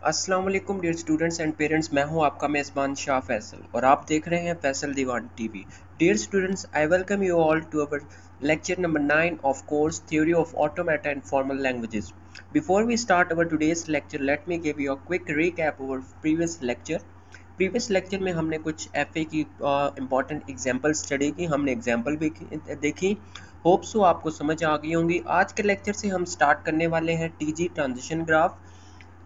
अस्सलाम वालेकुम dear students and parents. मैं हूं आपका मेज़बान शाह फैसल और आप देख रहे हैं Faisal Diwan TV. Dear students, I welcome you all to our lecture number 9 of course theory of automata and formal languages. Before we start our today's lecture, let me give you a quick recap of our previous lecture में हमने कुछ FA की important example study की, हमने example भी देखी। Hope so आपको समझ आ गई होंगी। आज के लेक्चर से हम स्टार्ट करने वाले हैं TG ट्रांजिशन ग्राफ।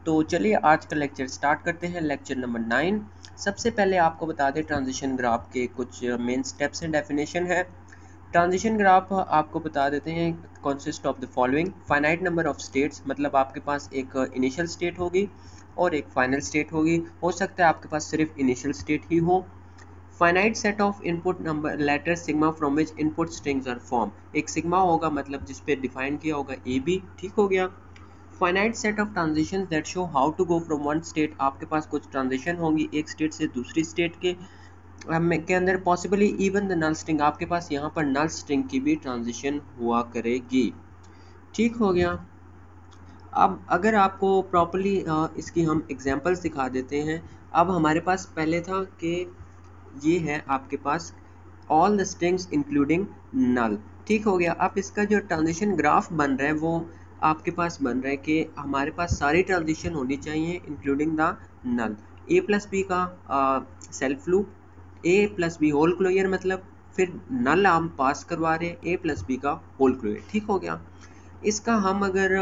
तो चलिए आज का लेक्चर स्टार्ट करते हैं। Lecture number 9। सबसे पहले आपको बता दें ट्रांजिशन ग्राफ के कुछ मेन स्टेप्स एंड डेफिनेशन है। ट्रांजिशन ग्राफ आपको बता देते हैं consist of the following: finite number of states, मतलब आपके पास एक इनिशियल स्टेट होगी और एक फाइनल स्टेट होगी। हो सकता है आपके पास सिर्फ इनिशियल स्टेट ही हो। Finite set of input number letter sigma from which input strings are form, एक सिग्मा होगा मतलब जिस पे डिफाइन किया होगा ए बी। ठीक हो गया। Finite set of transition that show how to go from one state, आपके पास कुछ ट्रांजिशन होंगी एक स्टेट से दूसरी स्टेट के अंदर possibly even the null string, आपके पास यहाँ पर नल स्ट्रिंग की भी ट्रांजिशन हुआ करेगी। ठीक हो गया। अब अगर आपको प्रॉपरली इसकी हम एग्जांपल्स दिखा देते हैं। अब हमारे पास पहले था कि ये है आपके पास ऑल द स्ट्रिंग्स इंक्लूडिंग नल। ठीक हो गया। अब इसका जो ट्रांजिशन ग्राफ बन रहा है वो आपके पास बन रहा है कि हमारे पास सारी ट्रांजिशन होनी चाहिए including the null. A plus b का self loop, a plus b whole closure, मतलब फिर नल हम पास करवा रहे हैं ए प्लस बी का होल क्लोजर। ठीक हो गया। इसका हम अगर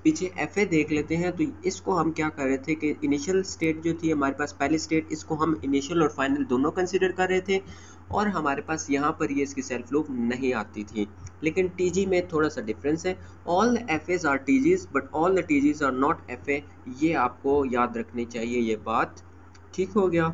पीछे एफ ए देख लेते हैं तो इसको हम क्या कर रहे थे कि इनिशियल स्टेट जो थी हमारे पास पहली स्टेट, इसको हम इनिशियल और फाइनल दोनों कंसिडर कर रहे थे और हमारे पास यहाँ पर ये इसकी सेल्फ लूप नहीं आती थी। लेकिन टीजी में थोड़ा सा डिफरेंस है। All F As are TGs but all the TGs are not F A, ये आपको याद रखनी चाहिए ये बात। ठीक हो गया।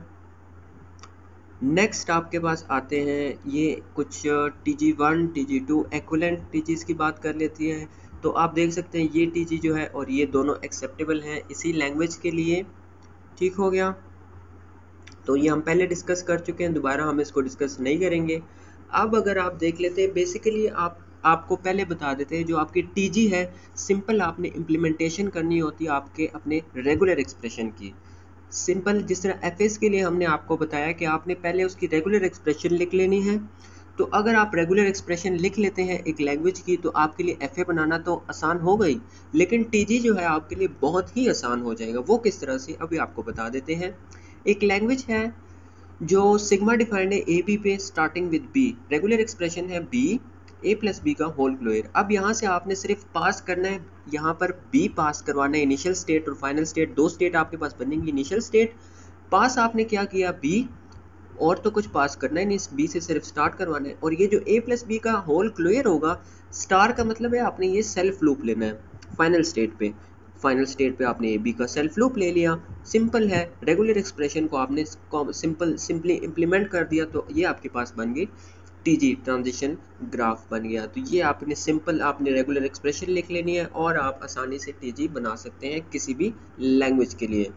नेक्स्ट आपके पास आते हैं ये कुछ TG1 TG2 एक्विवेलेंट टीजीज की बात कर लेती है। तो आप देख सकते हैं ये टीजी जो है और ये दोनों एक्सेप्टेबल हैं इसी लैंग्वेज के लिए। ठीक हो गया। तो ये हम पहले डिस्कस कर चुके हैं, दोबारा हम इसको डिस्कस नहीं करेंगे। अब अगर आप देख लेते हैं बेसिकली आपको पहले बता देते हैं जो आपकी टीजी है सिंपल आपने इम्प्लीमेंटेशन करनी होती है आपके अपने रेगुलर एक्सप्रेशन की। सिंपल जिस तरह एफ के लिए हमने आपको बताया कि आपने पहले उसकी रेगुलर एक्सप्रेशन लिख लेनी है। तो अगर आप रेगुलर एक्सप्रेशन लिख लेते हैं एक लैंग्वेज की तो आपके लिए एफ बनाना तो आसान हो गई, लेकिन टीजी जो है आपके लिए बहुत ही आसान हो जाएगा। वो किस तरह से अभी आपको बता देते हैं। एक लैंग्वेज है जो सिग्मा डिफाइंड है ए बी पे starting with b, regular expression है बी ए प्लस बी का होल क्लोजर। अब यहाँ से आपने सिर्फ पास करना है, यहाँ पर बी पास करवाना है, इनिशियल स्टेट और फाइनल स्टेट, दो स्टेट आपके पास बनेंगी। इनिशियल स्टेट पास आपने क्या किया बी, और तो कुछ पास करना ही नहीं, बी से सिर्फ स्टार्ट करवाना है। और ये जो ए प्लस बी का होल क्लोजर होगा, स्टार का मतलब है आपने ये सेल्फ लूप लेना है फाइनल स्टेट पे। फाइनल स्टेट पे आपने ए बी का सेल्फ लूप ले लिया। सिंपल है, रेगुलर एक्सप्रेशन को आपने सिंपली इम्प्लीमेंट कर दिया तो ये आपके पास बन गई टीजी ट्रांजिशन ग्राफ बन गया। तो ये आपने सिंपल आपने रेगुलर एक्सप्रेशन लिख लेनी है और आप आसानी से टीजी बना सकते हैं किसी भी लैंग्वेज के लिए।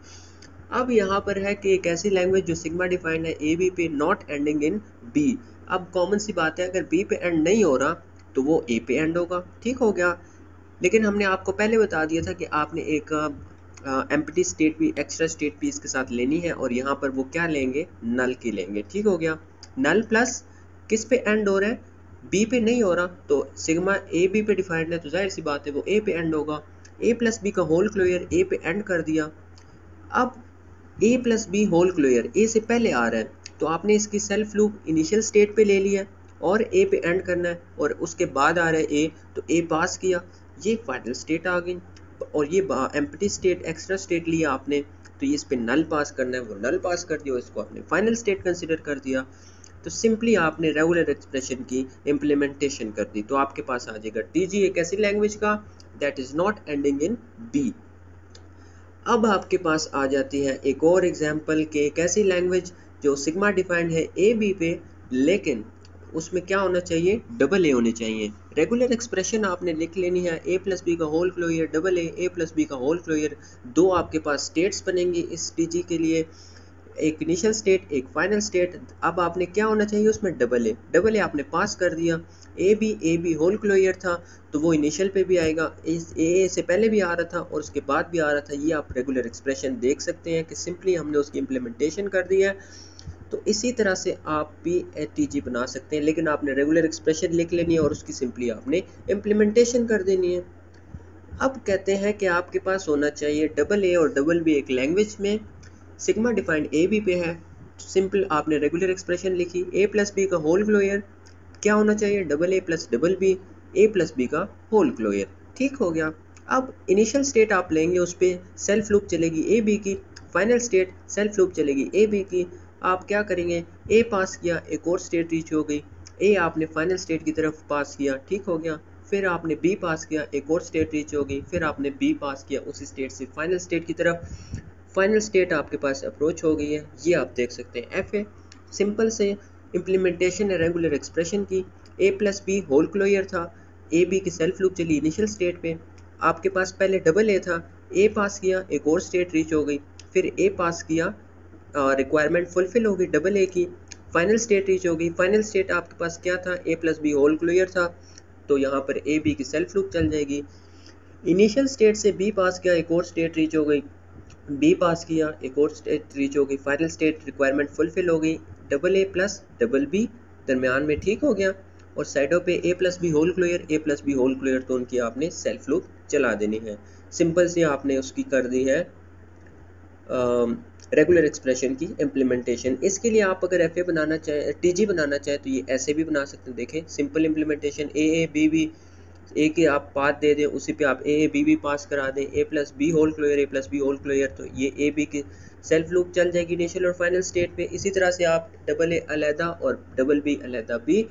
अब यहाँ पर है कि एक ऐसी लैंग्वेज जो सिग्मा डिफाइंड है ए बी पे नॉट एंडिंग इन बी। अब कॉमन सी बात है अगर बी पे एंड नहीं हो रहा तो वो ए पे एंड होगा। ठीक हो गया। लेकिन हमने आपको पहले बता दिया था कि आपने एक एम्प्टी स्टेट भी एक्स्ट्रा स्टेट भी इसके साथ लेनी है और यहाँ पर वो क्या लेंगे, नल की लेंगे। ठीक हो गया। नल प्लस किस पे एंड हो रहा है, बी पे नहीं हो रहा, तो सिग्मा ए बी पे डिफाइंड है तो जाहिर सी बात है वो ए पे एंड होगा। ए प्लस बी का होल क्लोजर ए पे एंड कर दिया। अब ए प्लस बी होल क्लोजर ए से पहले आ रहा है तो आपने इसकी सेल्फ लूप इनिशियल स्टेट पे ले लिया और ए पे एंड करना है, और उसके बाद आ रहा है ए तो ए पास किया, ये फाइनल स्टेट आ गई। और ये एम्प्टी स्टेट एक्स्ट्रा स्टेट लिया आपने तो ये इस पे नल पास करना है, वो नल पास कर दिया, इसको आपने फाइनल स्टेट कंसिडर कर दिया। तो सिंपली आपने रेगुलर एक्सप्रेशन की इम्प्लीमेंटेशन कर दी तो आपके पास आ जाएगा टीजी एक ऐसी लैंग्वेज का that is not ending in b. अब आपके पास आ जाती है एक और एग्जांपल के एक ऐसी लैंग्वेज जो सिग्मा डिफाइंड है ए बी पे, लेकिन उसमें क्या होना चाहिए, डबल ए होने चाहिए। रेगुलर एक्सप्रेशन आपने लिख लेनी है ए प्लस बी का whole closure double a plus b का होल क्लोजर। दो आपके पास स्टेट्स बनेंगी इस टीजी के लिए, एक इनिशियल स्टेट, एक फाइनल स्टेट। अब आपने क्या होना चाहिए उसमें, डबल ए आपने पास कर दिया। ए बी होल क्लोजर था तो वो इनिशियल पे भी आएगा, इस ए से पहले भी आ रहा था और उसके बाद भी आ रहा था। ये आप रेगुलर एक्सप्रेशन देख सकते हैं कि सिंपली हमने उसकी इम्प्लीमेंटेशन कर दी है। तो इसी तरह से आप भी टीजी बना सकते हैं, लेकिन आपने रेगुलर एक्सप्रेशन लिख लेनी है और उसकी सिंपली आपने इम्प्लीमेंटेशन कर देनी है। अब कहते हैं कि आपके पास होना चाहिए डबल ए और डबल बी एक लैंग्वेज में, सिग्मा डिफाइंड ए बी पे है। सिंपल आपने रेगुलर एक्सप्रेशन लिखी, ए प्लस बी का होल क्लोजर क्या होना चाहिए, double a plus double b, a plus b का होल क्लोजर। ठीक हो गया। अब इनिशियल स्टेट आप लेंगे, उस पर सेल्फ लूप चलेगी ए बी की, फाइनल स्टेट सेल्फ लूप चलेगी ए बी की। आप क्या करेंगे, ए पास किया, एक और स्टेट रीच हो गई, ए आपने फाइनल स्टेट की तरफ पास किया, ठीक हो गया। फिर आपने बी पास किया, एक और स्टेट रीच हो गई, फिर आपने बी पास किया उसी स्टेट से फाइनल स्टेट की तरफ, फाइनल स्टेट आपके पास अप्रोच हो गई है। ये आप देख सकते हैं एफ है, सिंपल से इम्प्लीमेंटेशन है रेगुलर एक्सप्रेशन की। ए प्लस बी होल क्लोजर था, ए बी की सेल्फ लूप चली इनिशियल स्टेट पे, आपके पास पहले डबल ए था, ए पास किया, एक और स्टेट रीच हो गई, फिर ए पास किया, रिक्वायरमेंट फुलफिल हो गई डबल ए की, फाइनल स्टेट रीच हो गई। फाइनल स्टेट आपके पास क्या था, ए प्लस बी होल क्लोजर था, तो यहाँ पर ए बी की सेल्फ लूप चल जाएगी। इनिशियल स्टेट से बी पास किया, एक और स्टेट रीच हो गई, बी पास किया, एक और स्टेट रीच हो गई, फाइनल स्टेट रिक्वायरमेंट फुलफिल हो गई, double a plus double b दरमियान में, ठीक हो गया। और साइडों पे a plus b whole closure, a plus b whole closure, तो उनकी आपने सेल्फ लूप चला देनी है। सिंपल से आपने उसकी कर दी है रेगुलर एक्सप्रेशन की इम्प्लीमेंटेशन। इसके लिए आप अगर एफ ए बनाना चाहें, टीजी बनाना चाहें, तो ये ऐसे भी बना सकते हैं। देखें simple implementation, A B B, A के आप पाथ दे दें, उसी पे आप ए बी बी पास करा दें, ए plus b whole closure, a plus b whole closure, तो ये ए बी की सेल्फ लूप चल जाएगी इनिशियल और फाइनल स्टेट पे। इसी तरह से आप डबल ए अलहदा और डबल बी अलहदा भी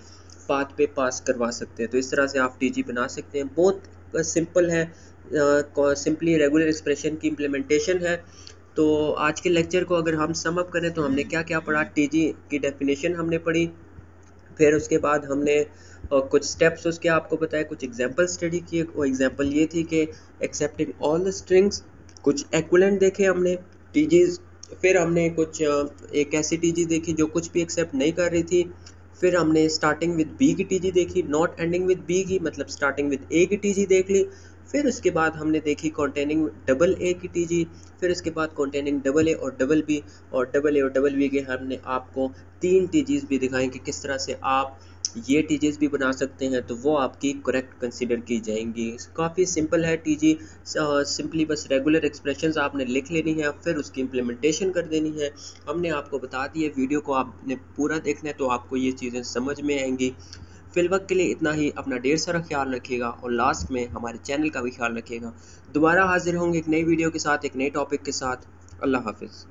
पाथ पे पास करवा सकते हैं। तो इस तरह से आप टीजी बना सकते हैं। बहुत सिंपल है, सिंपली रेगुलर एक्सप्रेशन की इम्प्लीमेंटेशन है। तो आज के लेक्चर को अगर हम सम अप करें तो हमने क्या क्या पढ़ा, टीजी की डेफिनेशन हमने पढ़ी, फिर उसके बाद हमने कुछ स्टेप्स उसके आपको बताए, कुछ एग्जांपल स्टडी किए। वो एग्जांपल ये थी कि एक्सेप्टिंग ऑल द स्ट्रिंग्स, कुछ एक्विवेलेंट देखे हमने टीजीज, फिर हमने कुछ एक ऐसी टीजी देखी जो कुछ भी एक्सेप्ट नहीं कर रही थी, फिर हमने स्टार्टिंग विद बी की टीजी देखी, नॉट एंडिंग विद बी की, मतलब स्टार्टिंग विद ए की टीजी देख ली, फिर उसके बाद हमने देखी कॉन्टेनिंग डबल ए की टीजी, फिर उसके बाद कॉन्टेनिंग डबल ए और डबल बी, और डबल ए और डबल बी के हमने आपको 3 टीजीज भी दिखाएं कि किस तरह से आप ये टीजीज भी बना सकते हैं, तो वो आपकी करेक्ट कंसीडर की जाएंगी। काफ़ी सिंपल है टीजी, सिंपली बस रेगुलर एक्सप्रेशंस आपने लिख लेनी है, फिर उसकी इम्प्लीमेंटेशन कर देनी है। हमने आपको बता दिया, वीडियो को आपने पूरा देखना है तो आपको ये चीज़ें समझ में आएंगी। फिलवक्त के लिए इतना ही, अपना ढेर सारा ख्याल रखिएगा और लास्ट में हमारे चैनल का भी ख्याल रखिएगा। दोबारा हाजिर होंगे एक नई वीडियो के साथ, एक नए टॉपिक के साथ। अल्लाह हाफिज़।